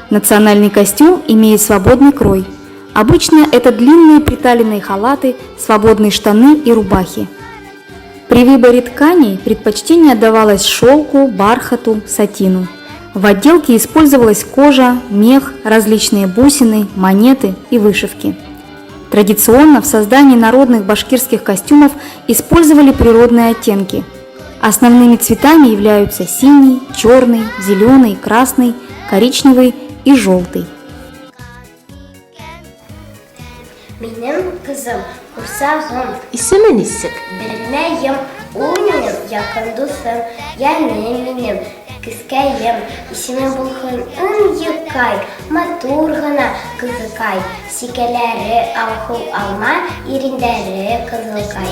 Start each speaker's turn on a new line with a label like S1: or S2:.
S1: Национальный костюм имеет свободный крой. Обычно это длинные приталенные халаты, свободные штаны и рубахи. При выборе тканей предпочтение отдавалось шелку, бархату, сатину. В отделке использовалась кожа, мех, различные бусины, монеты и вышивки. Традиционно в создании народных башкирских костюмов использовали природные оттенки. Основными цветами являются синий, черный, зеленый, красный, коричневый и желтый.
S2: Benim kızım kursağım,
S3: İsmi nesi?
S2: bilmeyim, uyum, yakın dostum, yeğenim benim, kızkayım, işime bulhun, yıkay, maturgana kızıkay, sikeleri alhul alma, irinderi kızılkay.